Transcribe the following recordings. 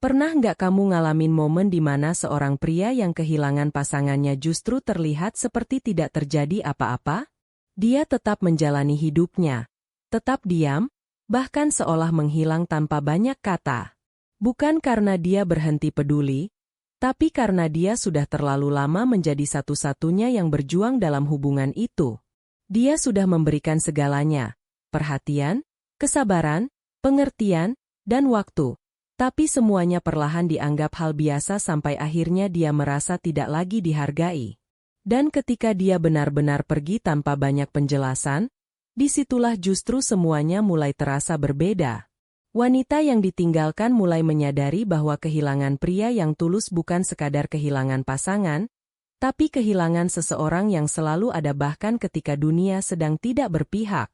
Pernah nggak kamu ngalamin momen di mana seorang pria yang kehilangan pasangannya justru terlihat seperti tidak terjadi apa-apa? Dia tetap menjalani hidupnya, tetap diam, bahkan seolah menghilang tanpa banyak kata. Bukan karena dia berhenti peduli, tapi karena dia sudah terlalu lama menjadi satu-satunya yang berjuang dalam hubungan itu. Dia sudah memberikan segalanya, perhatian, kesabaran, pengertian, dan waktu. Tapi semuanya perlahan dianggap hal biasa sampai akhirnya dia merasa tidak lagi dihargai. Dan ketika dia benar-benar pergi tanpa banyak penjelasan, disitulah justru semuanya mulai terasa berbeda. Wanita yang ditinggalkan mulai menyadari bahwa kehilangan pria yang tulus bukan sekadar kehilangan pasangan, tapi kehilangan seseorang yang selalu ada bahkan ketika dunia sedang tidak berpihak.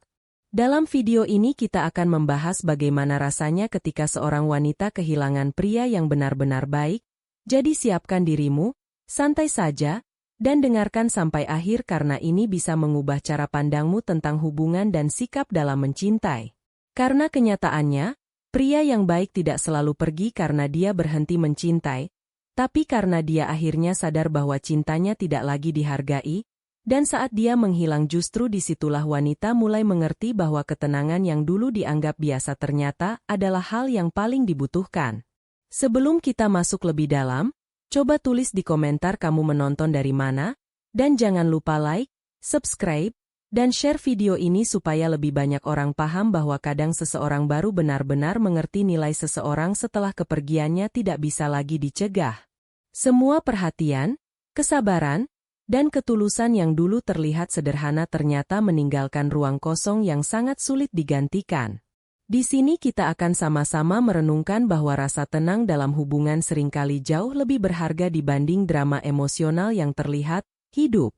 Dalam video ini kita akan membahas bagaimana rasanya ketika seorang wanita kehilangan pria yang benar-benar baik. Jadi siapkan dirimu, santai saja, dan dengarkan sampai akhir karena ini bisa mengubah cara pandangmu tentang hubungan dan sikap dalam mencintai. Karena kenyataannya, pria yang baik tidak selalu pergi karena dia berhenti mencintai, tapi karena dia akhirnya sadar bahwa cintanya tidak lagi dihargai. Dan saat dia menghilang justru disitulah wanita mulai mengerti bahwa ketenangan yang dulu dianggap biasa ternyata adalah hal yang paling dibutuhkan. Sebelum kita masuk lebih dalam, coba tulis di komentar kamu menonton dari mana, dan jangan lupa like, subscribe, dan share video ini supaya lebih banyak orang paham bahwa kadang seseorang baru benar-benar mengerti nilai seseorang setelah kepergiannya tidak bisa lagi dicegah. Semua perhatian, kesabaran, dan ketulusan yang dulu terlihat sederhana ternyata meninggalkan ruang kosong yang sangat sulit digantikan. Di sini kita akan sama-sama merenungkan bahwa rasa tenang dalam hubungan seringkali jauh lebih berharga dibanding drama emosional yang terlihat hidup.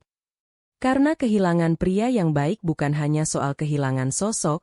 Karena kehilangan pria yang baik bukan hanya soal kehilangan sosok,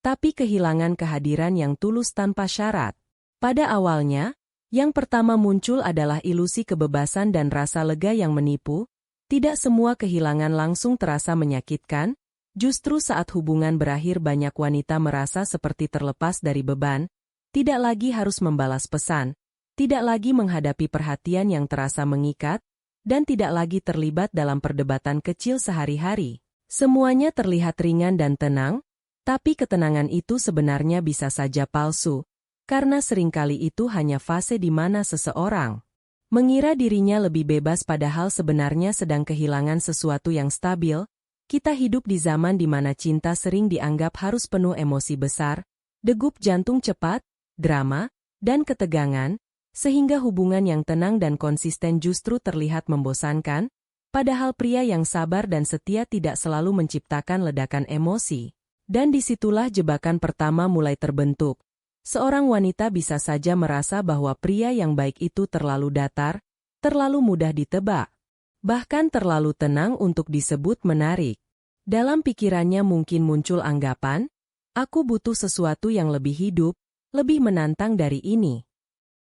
tapi kehilangan kehadiran yang tulus tanpa syarat. Pada awalnya, yang pertama muncul adalah ilusi kebebasan dan rasa lega yang menipu. Tidak semua kehilangan langsung terasa menyakitkan, justru saat hubungan berakhir banyak wanita merasa seperti terlepas dari beban, tidak lagi harus membalas pesan, tidak lagi menghadapi perhatian yang terasa mengikat, dan tidak lagi terlibat dalam perdebatan kecil sehari-hari. Semuanya terlihat ringan dan tenang, tapi ketenangan itu sebenarnya bisa saja palsu, karena seringkali itu hanya fase di mana seseorang mengira dirinya lebih bebas padahal sebenarnya sedang kehilangan sesuatu yang stabil. Kita hidup di zaman di mana cinta sering dianggap harus penuh emosi besar, degup jantung cepat, drama, dan ketegangan, sehingga hubungan yang tenang dan konsisten justru terlihat membosankan, padahal pria yang sabar dan setia tidak selalu menciptakan ledakan emosi. Dan disitulah jebakan pertama mulai terbentuk. Seorang wanita bisa saja merasa bahwa pria yang baik itu terlalu datar, terlalu mudah ditebak, bahkan terlalu tenang untuk disebut menarik. Dalam pikirannya mungkin muncul anggapan, aku butuh sesuatu yang lebih hidup, lebih menantang dari ini.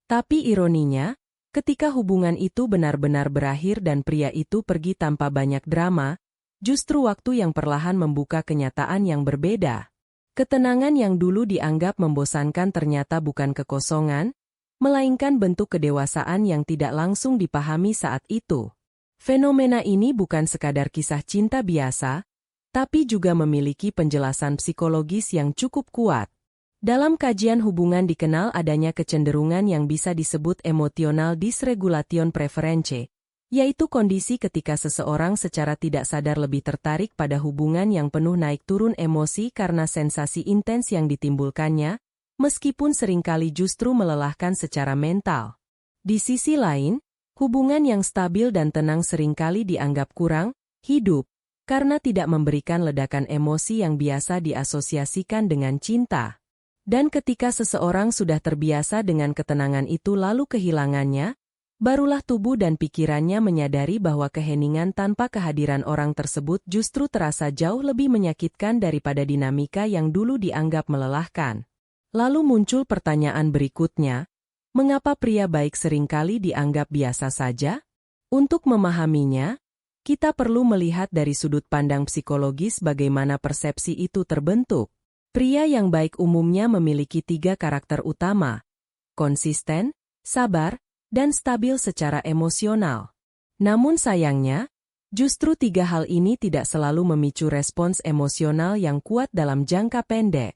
Tapi ironinya, ketika hubungan itu benar-benar berakhir dan pria itu pergi tanpa banyak drama, justru waktu yang perlahan membuka kenyataan yang berbeda. Ketenangan yang dulu dianggap membosankan ternyata bukan kekosongan, melainkan bentuk kedewasaan yang tidak langsung dipahami saat itu. Fenomena ini bukan sekadar kisah cinta biasa, tapi juga memiliki penjelasan psikologis yang cukup kuat. Dalam kajian hubungan dikenal adanya kecenderungan yang bisa disebut emotional dysregulation preference, yaitu kondisi ketika seseorang secara tidak sadar lebih tertarik pada hubungan yang penuh naik turun emosi karena sensasi intens yang ditimbulkannya, meskipun seringkali justru melelahkan secara mental. Di sisi lain, hubungan yang stabil dan tenang seringkali dianggap kurang hidup, karena tidak memberikan ledakan emosi yang biasa diasosiasikan dengan cinta. Dan ketika seseorang sudah terbiasa dengan ketenangan itu lalu kehilangannya, barulah tubuh dan pikirannya menyadari bahwa keheningan tanpa kehadiran orang tersebut justru terasa jauh lebih menyakitkan daripada dinamika yang dulu dianggap melelahkan. Lalu muncul pertanyaan berikutnya, mengapa pria baik seringkali dianggap biasa saja? Untuk memahaminya, kita perlu melihat dari sudut pandang psikologis bagaimana persepsi itu terbentuk. Pria yang baik umumnya memiliki 3 karakter utama: konsisten, sabar, dan stabil secara emosional. Namun sayangnya, justru tiga hal ini tidak selalu memicu respons emosional yang kuat dalam jangka pendek.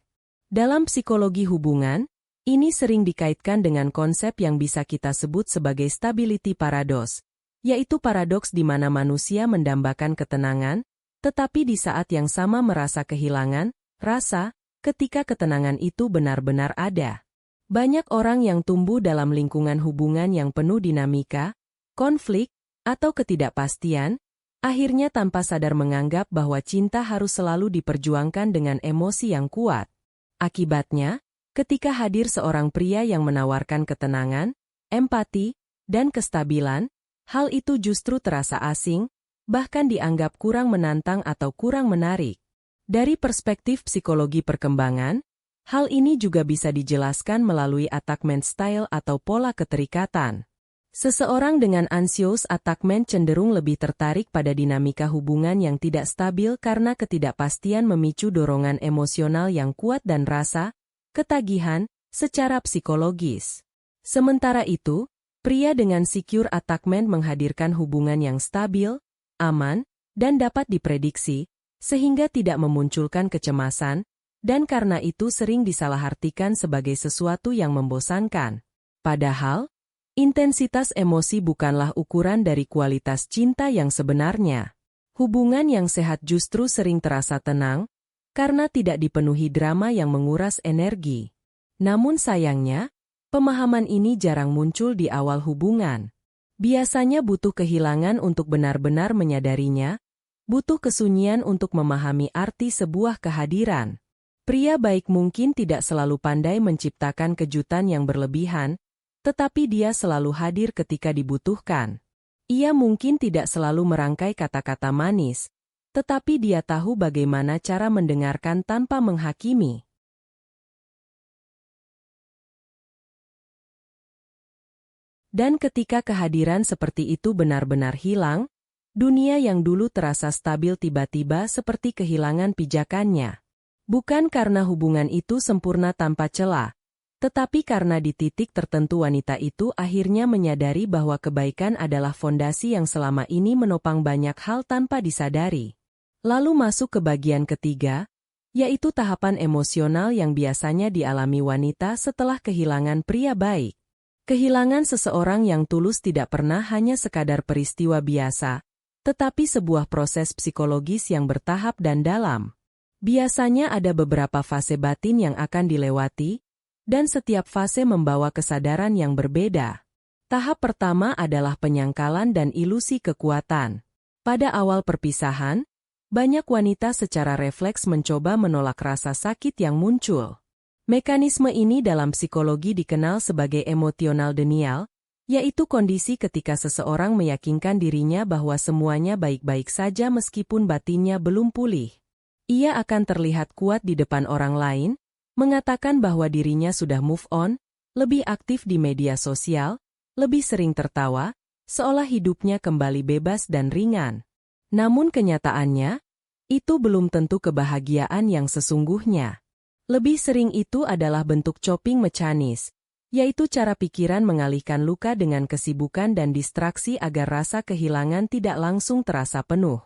Dalam psikologi hubungan, ini sering dikaitkan dengan konsep yang bisa kita sebut sebagai stability paradox, yaitu paradoks di mana manusia mendambakan ketenangan, tetapi di saat yang sama merasa kehilangan rasa ketika ketenangan itu benar-benar ada. Banyak orang yang tumbuh dalam lingkungan hubungan yang penuh dinamika, konflik, atau ketidakpastian, akhirnya tanpa sadar menganggap bahwa cinta harus selalu diperjuangkan dengan emosi yang kuat. Akibatnya, ketika hadir seorang pria yang menawarkan ketenangan, empati, dan kestabilan, hal itu justru terasa asing, bahkan dianggap kurang menantang atau kurang menarik. Dari perspektif psikologi perkembangan, hal ini juga bisa dijelaskan melalui attachment style atau pola keterikatan. Seseorang dengan anxious attachment cenderung lebih tertarik pada dinamika hubungan yang tidak stabil karena ketidakpastian memicu dorongan emosional yang kuat dan rasa ketagihan secara psikologis. Sementara itu, pria dengan secure attachment menghadirkan hubungan yang stabil, aman, dan dapat diprediksi, sehingga tidak memunculkan kecemasan, dan karena itu sering disalahartikan sebagai sesuatu yang membosankan. Padahal, intensitas emosi bukanlah ukuran dari kualitas cinta yang sebenarnya. Hubungan yang sehat justru sering terasa tenang, karena tidak dipenuhi drama yang menguras energi. Namun sayangnya, pemahaman ini jarang muncul di awal hubungan. Biasanya butuh kehilangan untuk benar-benar menyadarinya, butuh kesunyian untuk memahami arti sebuah kehadiran. Pria baik mungkin tidak selalu pandai menciptakan kejutan yang berlebihan, tetapi dia selalu hadir ketika dibutuhkan. Ia mungkin tidak selalu merangkai kata-kata manis, tetapi dia tahu bagaimana cara mendengarkan tanpa menghakimi. Dan ketika kehadiran seperti itu benar-benar hilang, dunia yang dulu terasa stabil tiba-tiba seperti kehilangan pijakannya. Bukan karena hubungan itu sempurna tanpa celah, tetapi karena di titik tertentu wanita itu akhirnya menyadari bahwa kebaikan adalah fondasi yang selama ini menopang banyak hal tanpa disadari. Lalu masuk ke bagian ketiga, yaitu tahapan emosional yang biasanya dialami wanita setelah kehilangan pria baik. Kehilangan seseorang yang tulus tidak pernah hanya sekadar peristiwa biasa, tetapi sebuah proses psikologis yang bertahap dan dalam. Biasanya ada beberapa fase batin yang akan dilewati, dan setiap fase membawa kesadaran yang berbeda. Tahap pertama adalah penyangkalan dan ilusi kekuatan. Pada awal perpisahan, banyak wanita secara refleks mencoba menolak rasa sakit yang muncul. Mekanisme ini dalam psikologi dikenal sebagai emotional denial, yaitu kondisi ketika seseorang meyakinkan dirinya bahwa semuanya baik-baik saja meskipun batinnya belum pulih. Ia akan terlihat kuat di depan orang lain, mengatakan bahwa dirinya sudah move on, lebih aktif di media sosial, lebih sering tertawa, seolah hidupnya kembali bebas dan ringan. Namun kenyataannya, itu belum tentu kebahagiaan yang sesungguhnya. Lebih sering itu adalah bentuk coping mekanis, yaitu cara pikiran mengalihkan luka dengan kesibukan dan distraksi agar rasa kehilangan tidak langsung terasa penuh.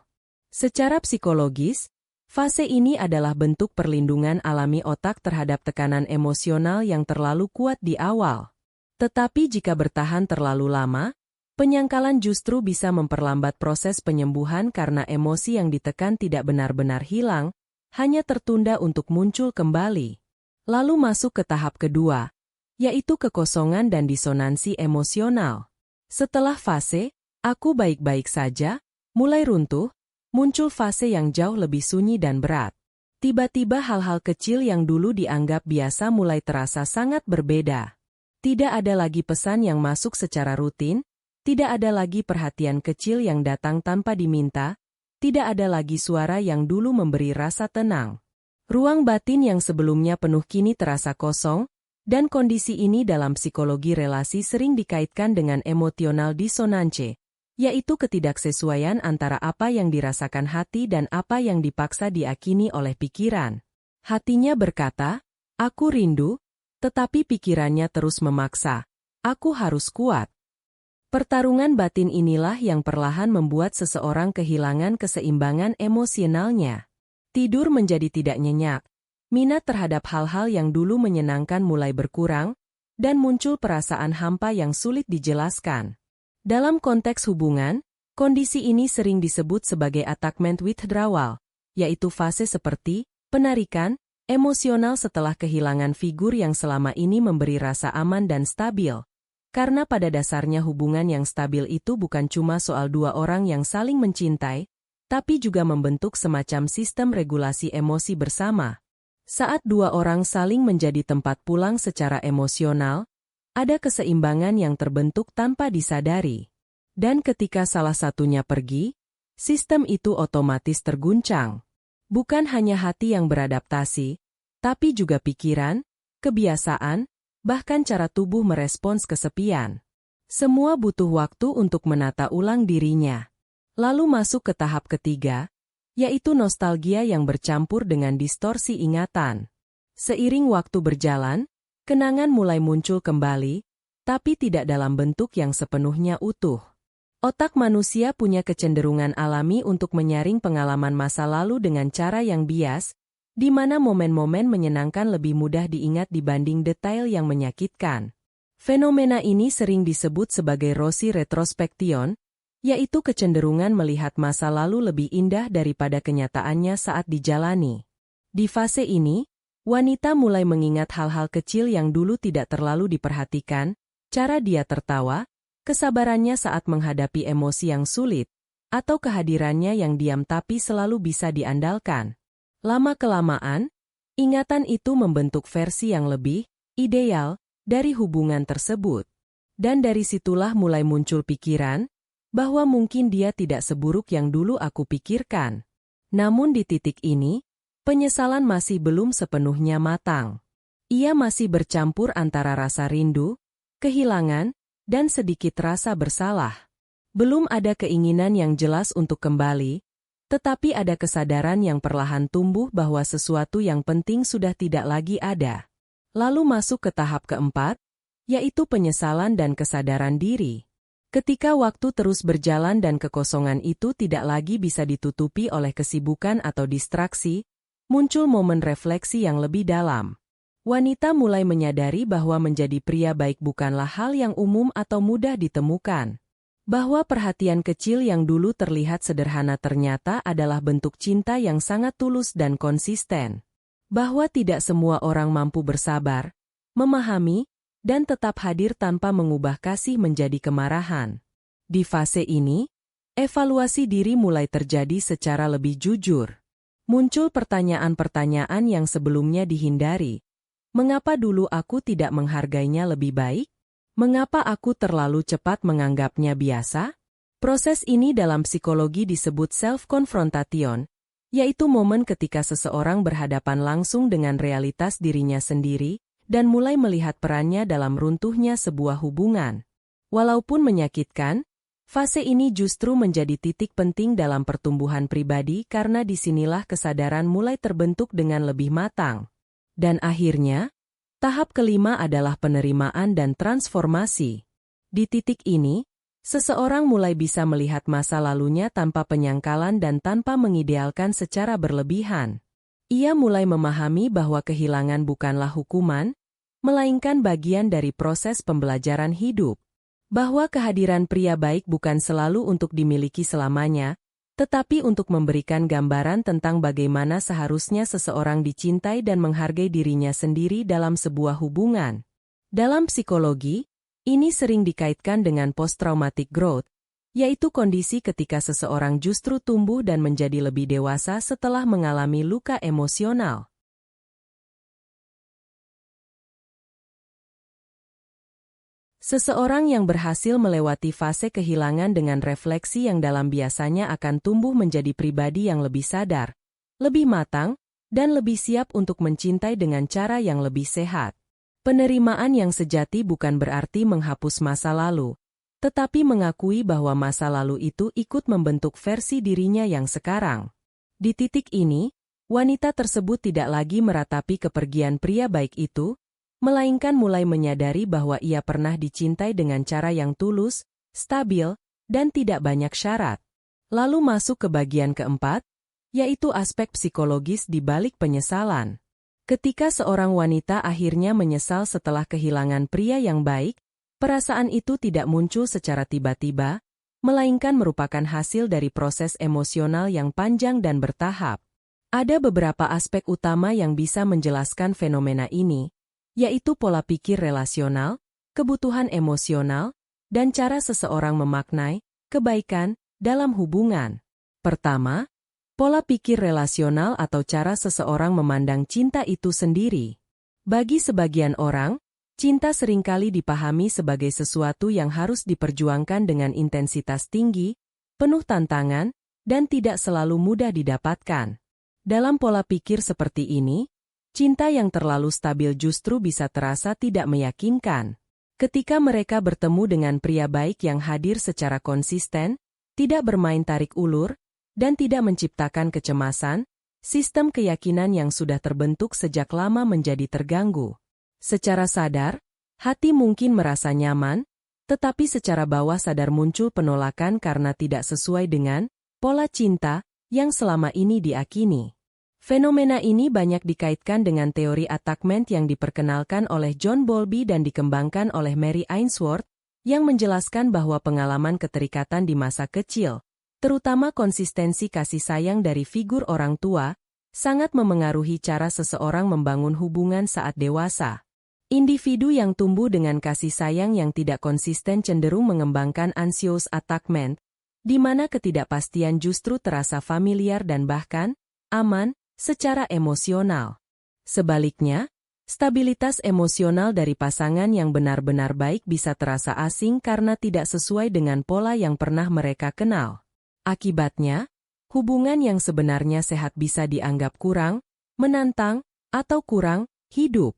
Secara psikologis, fase ini adalah bentuk perlindungan alami otak terhadap tekanan emosional yang terlalu kuat di awal. Tetapi jika bertahan terlalu lama, penyangkalan justru bisa memperlambat proses penyembuhan karena emosi yang ditekan tidak benar-benar hilang, hanya tertunda untuk muncul kembali. Lalu masuk ke tahap kedua, yaitu kekosongan dan disonansi emosional. Setelah fase, aku baik-baik saja, mulai runtuh, muncul fase yang jauh lebih sunyi dan berat. Tiba-tiba hal-hal kecil yang dulu dianggap biasa mulai terasa sangat berbeda. Tidak ada lagi pesan yang masuk secara rutin, tidak ada lagi perhatian kecil yang datang tanpa diminta, tidak ada lagi suara yang dulu memberi rasa tenang. Ruang batin yang sebelumnya penuh kini terasa kosong, dan kondisi ini dalam psikologi relasi sering dikaitkan dengan emotional dissonance, yaitu ketidaksesuaian antara apa yang dirasakan hati dan apa yang dipaksa diakini oleh pikiran. Hatinya berkata, "Aku rindu," tetapi pikirannya terus memaksa, Aku harus kuat. Pertarungan batin inilah yang perlahan membuat seseorang kehilangan keseimbangan emosionalnya. Tidur menjadi tidak nyenyak. Minat terhadap hal-hal yang dulu menyenangkan mulai berkurang, dan muncul perasaan hampa yang sulit dijelaskan. Dalam konteks hubungan, kondisi ini sering disebut sebagai attachment withdrawal, yaitu fase seperti penarikan emosional setelah kehilangan figur yang selama ini memberi rasa aman dan stabil. Karena pada dasarnya hubungan yang stabil itu bukan cuma soal dua orang yang saling mencintai, tapi juga membentuk semacam sistem regulasi emosi bersama. Saat dua orang saling menjadi tempat pulang secara emosional, ada keseimbangan yang terbentuk tanpa disadari. Dan ketika salah satunya pergi, sistem itu otomatis terguncang. Bukan hanya hati yang beradaptasi, tapi juga pikiran, kebiasaan, bahkan cara tubuh merespons kesepian. Semua butuh waktu untuk menata ulang dirinya. Lalu masuk ke tahap ketiga, yaitu nostalgia yang bercampur dengan distorsi ingatan. Seiring waktu berjalan, kenangan mulai muncul kembali, tapi tidak dalam bentuk yang sepenuhnya utuh. Otak manusia punya kecenderungan alami untuk menyaring pengalaman masa lalu dengan cara yang bias, di mana momen-momen menyenangkan lebih mudah diingat dibanding detail yang menyakitkan. Fenomena ini sering disebut sebagai Rossi retrospection, yaitu kecenderungan melihat masa lalu lebih indah daripada kenyataannya saat dijalani. Di fase ini, wanita mulai mengingat hal-hal kecil yang dulu tidak terlalu diperhatikan, cara dia tertawa, kesabarannya saat menghadapi emosi yang sulit, atau kehadirannya yang diam tapi selalu bisa diandalkan. Lama-kelamaan, ingatan itu membentuk versi yang lebih ideal dari hubungan tersebut. Dan dari situlah mulai muncul pikiran bahwa mungkin dia tidak seburuk yang dulu aku pikirkan. Namun di titik ini, penyesalan masih belum sepenuhnya matang. Ia masih bercampur antara rasa rindu, kehilangan, dan sedikit rasa bersalah. Belum ada keinginan yang jelas untuk kembali, tetapi ada kesadaran yang perlahan tumbuh bahwa sesuatu yang penting sudah tidak lagi ada. Lalu masuk ke tahap keempat, yaitu penyesalan dan kesadaran diri. Ketika waktu terus berjalan dan kekosongan itu tidak lagi bisa ditutupi oleh kesibukan atau distraksi, muncul momen refleksi yang lebih dalam. Wanita mulai menyadari bahwa menjadi pria baik bukanlah hal yang umum atau mudah ditemukan. Bahwa perhatian kecil yang dulu terlihat sederhana ternyata adalah bentuk cinta yang sangat tulus dan konsisten. Bahwa tidak semua orang mampu bersabar, memahami, dan tetap hadir tanpa mengubah kasih menjadi kemarahan. Di fase ini, evaluasi diri mulai terjadi secara lebih jujur. Muncul pertanyaan-pertanyaan yang sebelumnya dihindari. Mengapa dulu aku tidak menghargainya lebih baik? Mengapa aku terlalu cepat menganggapnya biasa? Proses ini dalam psikologi disebut self-confrontation, yaitu momen ketika seseorang berhadapan langsung dengan realitas dirinya sendiri, dan mulai melihat perannya dalam runtuhnya sebuah hubungan. Walaupun menyakitkan, fase ini justru menjadi titik penting dalam pertumbuhan pribadi karena disinilah kesadaran mulai terbentuk dengan lebih matang. Dan akhirnya, tahap kelima adalah penerimaan dan transformasi. Di titik ini, seseorang mulai bisa melihat masa lalunya tanpa penyangkalan dan tanpa mengidealkan secara berlebihan. Ia mulai memahami bahwa kehilangan bukanlah hukuman, melainkan bagian dari proses pembelajaran hidup. Bahwa kehadiran pria baik bukan selalu untuk dimiliki selamanya, tetapi untuk memberikan gambaran tentang bagaimana seharusnya seseorang dicintai dan menghargai dirinya sendiri dalam sebuah hubungan. Dalam psikologi, ini sering dikaitkan dengan post-traumatic growth, yaitu kondisi ketika seseorang justru tumbuh dan menjadi lebih dewasa setelah mengalami luka emosional. Seseorang yang berhasil melewati fase kehilangan dengan refleksi yang dalam biasanya akan tumbuh menjadi pribadi yang lebih sadar, lebih matang, dan lebih siap untuk mencintai dengan cara yang lebih sehat. Penerimaan yang sejati bukan berarti menghapus masa lalu, tetapi mengakui bahwa masa lalu itu ikut membentuk versi dirinya yang sekarang. Di titik ini, wanita tersebut tidak lagi meratapi kepergian pria baik itu, melainkan mulai menyadari bahwa ia pernah dicintai dengan cara yang tulus, stabil, dan tidak banyak syarat. Lalu masuk ke bagian keempat, yaitu aspek psikologis di balik penyesalan. Ketika seorang wanita akhirnya menyesal setelah kehilangan pria yang baik, perasaan itu tidak muncul secara tiba-tiba, melainkan merupakan hasil dari proses emosional yang panjang dan bertahap. Ada beberapa aspek utama yang bisa menjelaskan fenomena ini, yaitu pola pikir relasional, kebutuhan emosional, dan cara seseorang memaknai kebaikan dalam hubungan. Pertama, pola pikir relasional atau cara seseorang memandang cinta itu sendiri. Bagi sebagian orang, cinta seringkali dipahami sebagai sesuatu yang harus diperjuangkan dengan intensitas tinggi, penuh tantangan, dan tidak selalu mudah didapatkan. Dalam pola pikir seperti ini, cinta yang terlalu stabil justru bisa terasa tidak meyakinkan. Ketika mereka bertemu dengan pria baik yang hadir secara konsisten, tidak bermain tarik ulur, dan tidak menciptakan kecemasan, sistem keyakinan yang sudah terbentuk sejak lama menjadi terganggu. Secara sadar, hati mungkin merasa nyaman, tetapi secara bawah sadar muncul penolakan karena tidak sesuai dengan pola cinta yang selama ini diakini. Fenomena ini banyak dikaitkan dengan teori attachment yang diperkenalkan oleh John Bowlby dan dikembangkan oleh Mary Ainsworth, yang menjelaskan bahwa pengalaman keterikatan di masa kecil, terutama konsistensi kasih sayang dari figur orang tua, sangat memengaruhi cara seseorang membangun hubungan saat dewasa. Individu yang tumbuh dengan kasih sayang yang tidak konsisten cenderung mengembangkan anxious attachment, di mana ketidakpastian justru terasa familiar dan bahkan aman secara emosional. Sebaliknya, stabilitas emosional dari pasangan yang benar-benar baik bisa terasa asing karena tidak sesuai dengan pola yang pernah mereka kenal. Akibatnya, hubungan yang sebenarnya sehat bisa dianggap kurang, menantang, atau kurang hidup.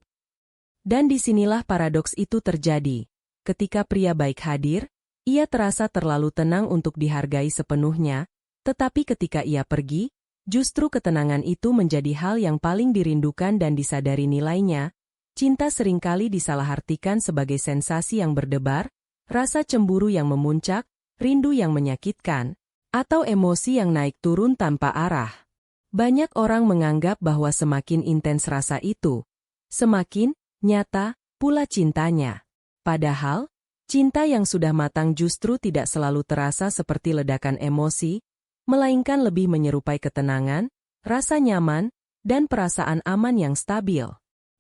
Dan disinilah paradoks itu terjadi. Ketika pria baik hadir, ia terasa terlalu tenang untuk dihargai sepenuhnya, tetapi ketika ia pergi, justru ketenangan itu menjadi hal yang paling dirindukan dan disadari nilainya. Cinta seringkali disalahartikan sebagai sensasi yang berdebar, rasa cemburu yang memuncak, rindu yang menyakitkan, atau emosi yang naik turun tanpa arah. Banyak orang menganggap bahwa semakin intens rasa itu, semakin nyata pula cintanya. Padahal, cinta yang sudah matang justru tidak selalu terasa seperti ledakan emosi, melainkan lebih menyerupai ketenangan, rasa nyaman, dan perasaan aman yang stabil.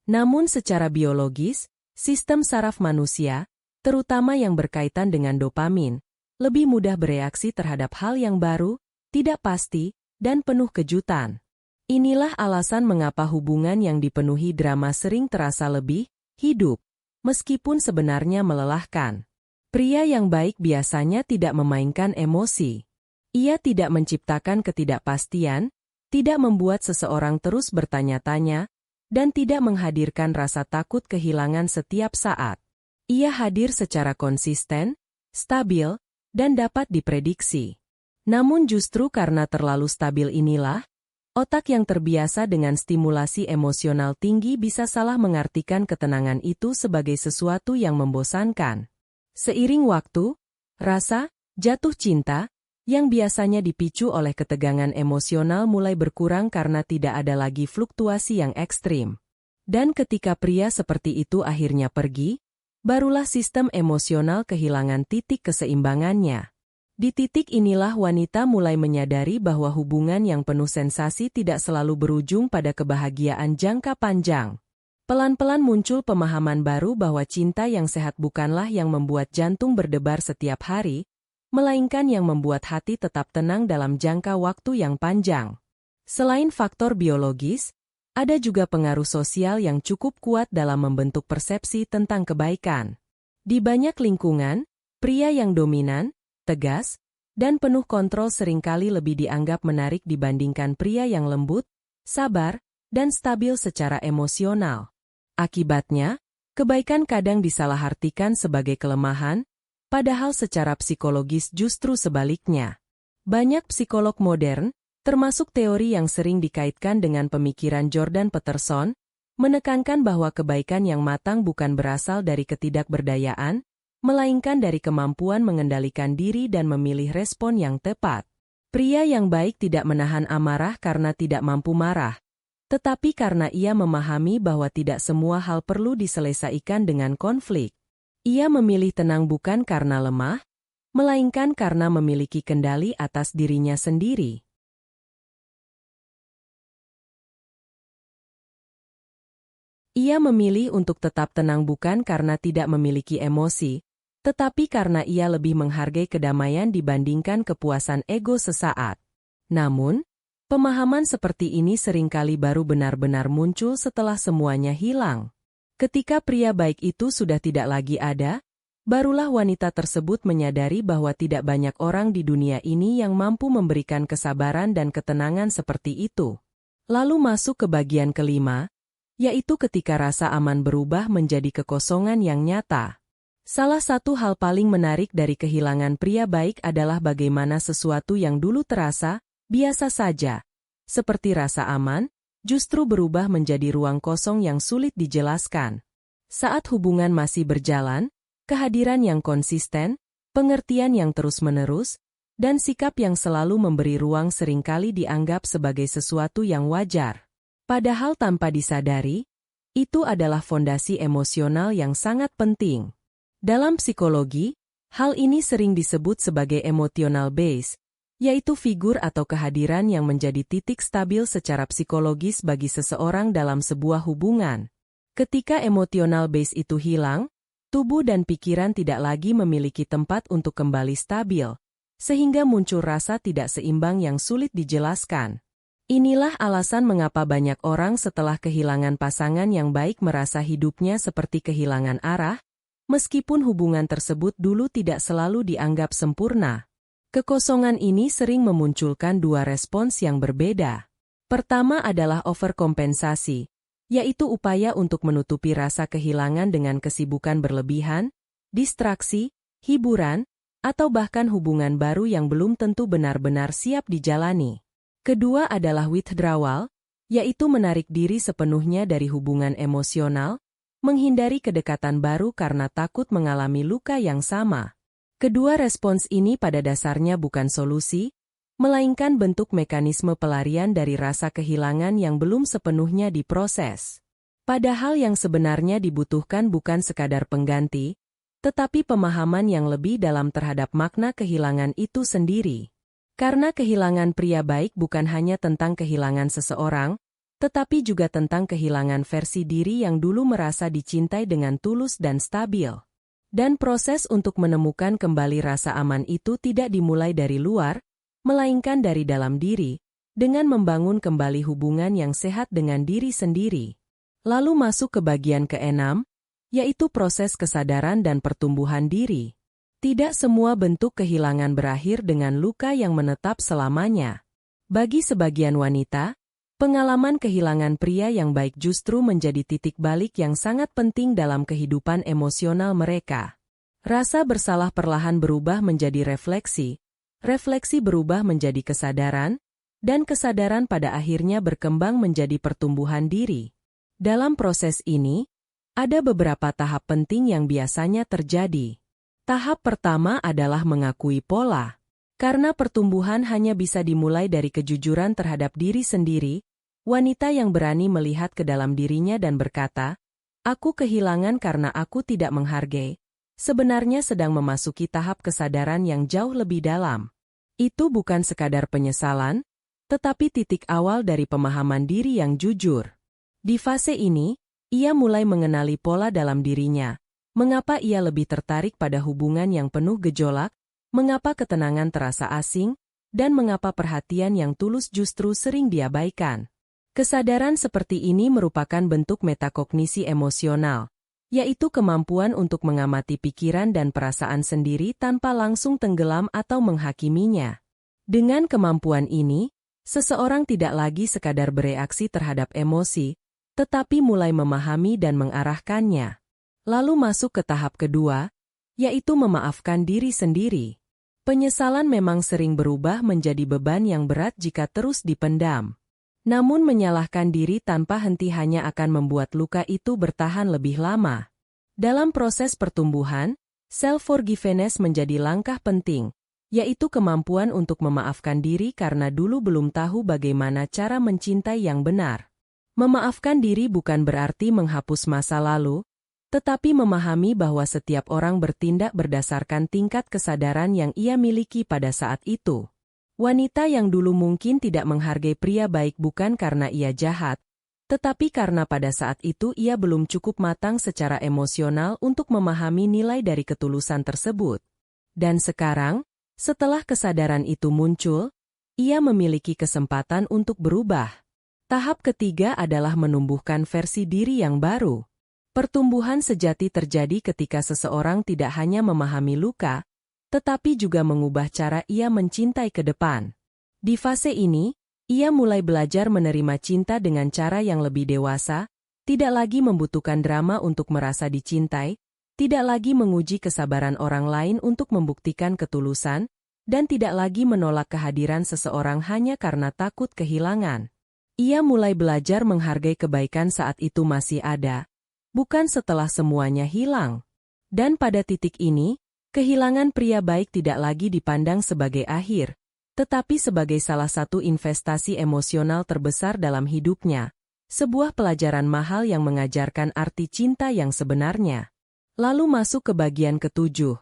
Namun secara biologis, sistem saraf manusia, terutama yang berkaitan dengan dopamin, lebih mudah bereaksi terhadap hal yang baru, tidak pasti, dan penuh kejutan. Inilah alasan mengapa hubungan yang dipenuhi drama sering terasa lebih hidup, meskipun sebenarnya melelahkan. Pria yang baik biasanya tidak memainkan emosi. Ia tidak menciptakan ketidakpastian, tidak membuat seseorang terus bertanya-tanya, dan tidak menghadirkan rasa takut kehilangan setiap saat. Ia hadir secara konsisten, stabil, dan dapat diprediksi. Namun justru karena terlalu stabil inilah, otak yang terbiasa dengan stimulasi emosional tinggi bisa salah mengartikan ketenangan itu sebagai sesuatu yang membosankan. Seiring waktu, rasa jatuh cinta, yang biasanya dipicu oleh ketegangan emosional mulai berkurang karena tidak ada lagi fluktuasi yang ekstrim. Dan ketika pria seperti itu akhirnya pergi, barulah sistem emosional kehilangan titik keseimbangannya. Di titik inilah wanita mulai menyadari bahwa hubungan yang penuh sensasi tidak selalu berujung pada kebahagiaan jangka panjang. Pelan-pelan muncul pemahaman baru bahwa cinta yang sehat bukanlah yang membuat jantung berdebar setiap hari, melainkan yang membuat hati tetap tenang dalam jangka waktu yang panjang. Selain faktor biologis, ada juga pengaruh sosial yang cukup kuat dalam membentuk persepsi tentang kebaikan. Di banyak lingkungan, pria yang dominan, tegas, dan penuh kontrol seringkali lebih dianggap menarik dibandingkan pria yang lembut, sabar, dan stabil secara emosional. Akibatnya, kebaikan kadang disalahartikan sebagai kelemahan, padahal secara psikologis justru sebaliknya. Banyak psikolog modern, termasuk teori yang sering dikaitkan dengan pemikiran Jordan Peterson, menekankan bahwa kebaikan yang matang bukan berasal dari ketidakberdayaan, melainkan dari kemampuan mengendalikan diri dan memilih respon yang tepat. Pria yang baik tidak menahan amarah karena tidak mampu marah, tetapi karena ia memahami bahwa tidak semua hal perlu diselesaikan dengan konflik. Ia memilih tenang bukan karena lemah, melainkan karena memiliki kendali atas dirinya sendiri. Ia memilih untuk tetap tenang bukan karena tidak memiliki emosi, tetapi karena ia lebih menghargai kedamaian dibandingkan kepuasan ego sesaat. Namun, pemahaman seperti ini seringkali baru benar-benar muncul setelah semuanya hilang. Ketika pria baik itu sudah tidak lagi ada, barulah wanita tersebut menyadari bahwa tidak banyak orang di dunia ini yang mampu memberikan kesabaran dan ketenangan seperti itu. Lalu masuk ke bagian kelima, yaitu ketika rasa aman berubah menjadi kekosongan yang nyata. Salah satu hal paling menarik dari kehilangan pria baik adalah bagaimana sesuatu yang dulu terasa biasa saja, seperti rasa aman, justru berubah menjadi ruang kosong yang sulit dijelaskan. Saat hubungan masih berjalan, kehadiran yang konsisten, pengertian yang terus-menerus, dan sikap yang selalu memberi ruang seringkali dianggap sebagai sesuatu yang wajar. Padahal tanpa disadari, itu adalah fondasi emosional yang sangat penting. Dalam psikologi, hal ini sering disebut sebagai emotional base, yaitu figur atau kehadiran yang menjadi titik stabil secara psikologis bagi seseorang dalam sebuah hubungan. Ketika emotional base itu hilang, tubuh dan pikiran tidak lagi memiliki tempat untuk kembali stabil, sehingga muncul rasa tidak seimbang yang sulit dijelaskan. Inilah alasan mengapa banyak orang setelah kehilangan pasangan yang baik merasa hidupnya seperti kehilangan arah, meskipun hubungan tersebut dulu tidak selalu dianggap sempurna. Kekosongan ini sering memunculkan dua respons yang berbeda. Pertama adalah overkompensasi, yaitu upaya untuk menutupi rasa kehilangan dengan kesibukan berlebihan, distraksi, hiburan, atau bahkan hubungan baru yang belum tentu benar-benar siap dijalani. Kedua adalah withdrawal, yaitu menarik diri sepenuhnya dari hubungan emosional, menghindari kedekatan baru karena takut mengalami luka yang sama. Kedua respons ini pada dasarnya bukan solusi, melainkan bentuk mekanisme pelarian dari rasa kehilangan yang belum sepenuhnya diproses. Padahal yang sebenarnya dibutuhkan bukan sekadar pengganti, tetapi pemahaman yang lebih dalam terhadap makna kehilangan itu sendiri. Karena kehilangan pria baik bukan hanya tentang kehilangan seseorang, tetapi juga tentang kehilangan versi diri yang dulu merasa dicintai dengan tulus dan stabil. Dan proses untuk menemukan kembali rasa aman itu tidak dimulai dari luar, melainkan dari dalam diri, dengan membangun kembali hubungan yang sehat dengan diri sendiri. Lalu masuk ke bagian keenam, yaitu proses kesadaran dan pertumbuhan diri. Tidak semua bentuk kehilangan berakhir dengan luka yang menetap selamanya. Bagi sebagian wanita, pengalaman kehilangan pria yang baik justru menjadi titik balik yang sangat penting dalam kehidupan emosional mereka. Rasa bersalah perlahan berubah menjadi refleksi, refleksi berubah menjadi kesadaran, dan kesadaran pada akhirnya berkembang menjadi pertumbuhan diri. Dalam proses ini, ada beberapa tahap penting yang biasanya terjadi. Tahap pertama adalah mengakui pola. Karena pertumbuhan hanya bisa dimulai dari kejujuran terhadap diri sendiri, wanita yang berani melihat ke dalam dirinya dan berkata, "Aku kehilangan karena aku tidak menghargai," sebenarnya sedang memasuki tahap kesadaran yang jauh lebih dalam. Itu bukan sekadar penyesalan, tetapi titik awal dari pemahaman diri yang jujur. Di fase ini, ia mulai mengenali pola dalam dirinya, mengapa ia lebih tertarik pada hubungan yang penuh gejolak, mengapa ketenangan terasa asing, dan mengapa perhatian yang tulus justru sering diabaikan. Kesadaran seperti ini merupakan bentuk metakognisi emosional, yaitu kemampuan untuk mengamati pikiran dan perasaan sendiri tanpa langsung tenggelam atau menghakiminya. Dengan kemampuan ini, seseorang tidak lagi sekadar bereaksi terhadap emosi, tetapi mulai memahami dan mengarahkannya. Lalu masuk ke tahap kedua, yaitu memaafkan diri sendiri. Penyesalan memang sering berubah menjadi beban yang berat jika terus dipendam. Namun menyalahkan diri tanpa henti hanya akan membuat luka itu bertahan lebih lama. Dalam proses pertumbuhan, self-forgiveness menjadi langkah penting, yaitu kemampuan untuk memaafkan diri karena dulu belum tahu bagaimana cara mencintai yang benar. Memaafkan diri bukan berarti menghapus masa lalu, tetapi memahami bahwa setiap orang bertindak berdasarkan tingkat kesadaran yang ia miliki pada saat itu. Wanita yang dulu mungkin tidak menghargai pria baik bukan karena ia jahat, tetapi karena pada saat itu ia belum cukup matang secara emosional untuk memahami nilai dari ketulusan tersebut. Dan sekarang, setelah kesadaran itu muncul, ia memiliki kesempatan untuk berubah. Tahap ketiga adalah menumbuhkan versi diri yang baru. Pertumbuhan sejati terjadi ketika seseorang tidak hanya memahami luka, tetapi juga mengubah cara ia mencintai ke depan. Di fase ini, ia mulai belajar menerima cinta dengan cara yang lebih dewasa, tidak lagi membutuhkan drama untuk merasa dicintai, tidak lagi menguji kesabaran orang lain untuk membuktikan ketulusan, dan tidak lagi menolak kehadiran seseorang hanya karena takut kehilangan. Ia mulai belajar menghargai kebaikan saat itu masih ada, bukan setelah semuanya hilang. Dan pada titik ini, kehilangan pria baik tidak lagi dipandang sebagai akhir, tetapi sebagai salah satu investasi emosional terbesar dalam hidupnya, sebuah pelajaran mahal yang mengajarkan arti cinta yang sebenarnya. Lalu masuk ke bagian ketujuh,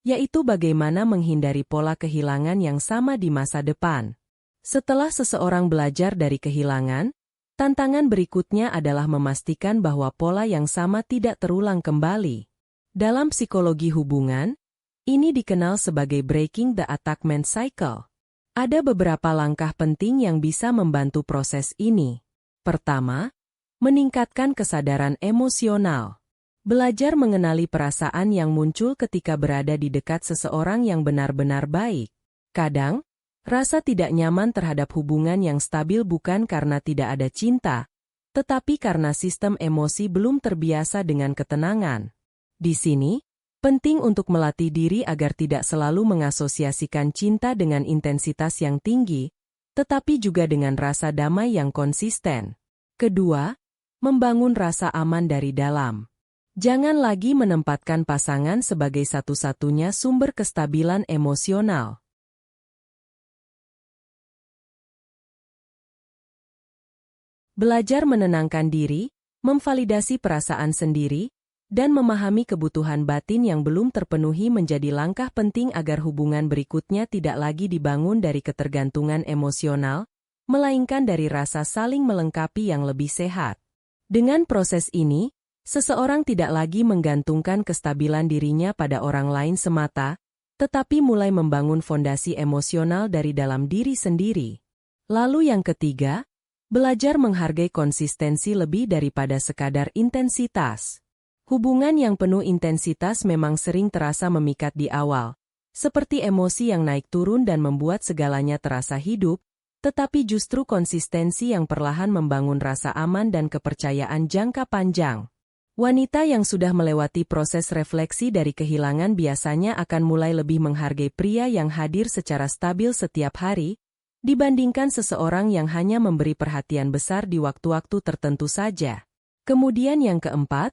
yaitu bagaimana menghindari pola kehilangan yang sama di masa depan. Setelah seseorang belajar dari kehilangan, tantangan berikutnya adalah memastikan bahwa pola yang sama tidak terulang kembali. Dalam psikologi hubungan, ini dikenal sebagai breaking the attachment cycle. Ada beberapa langkah penting yang bisa membantu proses ini. Pertama, meningkatkan kesadaran emosional. Belajar mengenali perasaan yang muncul ketika berada di dekat seseorang yang benar-benar baik. Kadang, rasa tidak nyaman terhadap hubungan yang stabil bukan karena tidak ada cinta, tetapi karena sistem emosi belum terbiasa dengan ketenangan. Di sini, penting untuk melatih diri agar tidak selalu mengasosiasikan cinta dengan intensitas yang tinggi, tetapi juga dengan rasa damai yang konsisten. Kedua, membangun rasa aman dari dalam. Jangan lagi menempatkan pasangan sebagai satu-satunya sumber kestabilan emosional. Belajar menenangkan diri, memvalidasi perasaan sendiri, dan memahami kebutuhan batin yang belum terpenuhi menjadi langkah penting agar hubungan berikutnya tidak lagi dibangun dari ketergantungan emosional, melainkan dari rasa saling melengkapi yang lebih sehat. Dengan proses ini, seseorang tidak lagi menggantungkan kestabilan dirinya pada orang lain semata, tetapi mulai membangun fondasi emosional dari dalam diri sendiri. Lalu yang ketiga, belajar menghargai konsistensi lebih daripada sekadar intensitas. Hubungan yang penuh intensitas memang sering terasa memikat di awal, seperti emosi yang naik turun dan membuat segalanya terasa hidup, tetapi justru konsistensi yang perlahan membangun rasa aman dan kepercayaan jangka panjang. Wanita yang sudah melewati proses refleksi dari kehilangan biasanya akan mulai lebih menghargai pria yang hadir secara stabil setiap hari, dibandingkan seseorang yang hanya memberi perhatian besar di waktu-waktu tertentu saja. Kemudian yang keempat,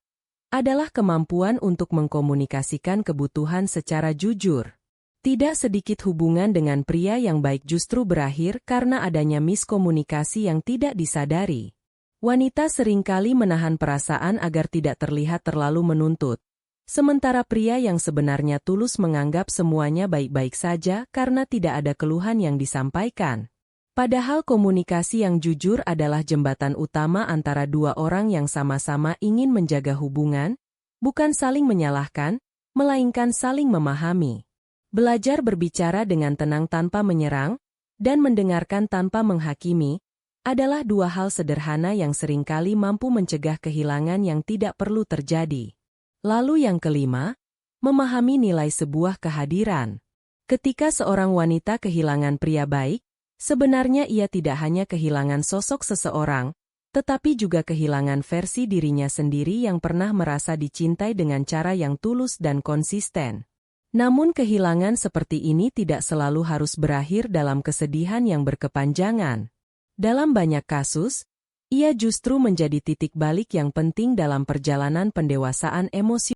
adalah kemampuan untuk mengkomunikasikan kebutuhan secara jujur. Tidak sedikit hubungan dengan pria yang baik justru berakhir karena adanya miskomunikasi yang tidak disadari. Wanita seringkali menahan perasaan agar tidak terlihat terlalu menuntut, sementara pria yang sebenarnya tulus menganggap semuanya baik-baik saja karena tidak ada keluhan yang disampaikan. Padahal komunikasi yang jujur adalah jembatan utama antara dua orang yang sama-sama ingin menjaga hubungan, bukan saling menyalahkan, melainkan saling memahami. Belajar berbicara dengan tenang tanpa menyerang, dan mendengarkan tanpa menghakimi, adalah dua hal sederhana yang seringkali mampu mencegah kehilangan yang tidak perlu terjadi. Lalu yang kelima, memahami nilai sebuah kehadiran. Ketika seorang wanita kehilangan pria baik, sebenarnya ia tidak hanya kehilangan sosok seseorang, tetapi juga kehilangan versi dirinya sendiri yang pernah merasa dicintai dengan cara yang tulus dan konsisten. Namun kehilangan seperti ini tidak selalu harus berakhir dalam kesedihan yang berkepanjangan. Dalam banyak kasus, ia justru menjadi titik balik yang penting dalam perjalanan pendewasaan emosi.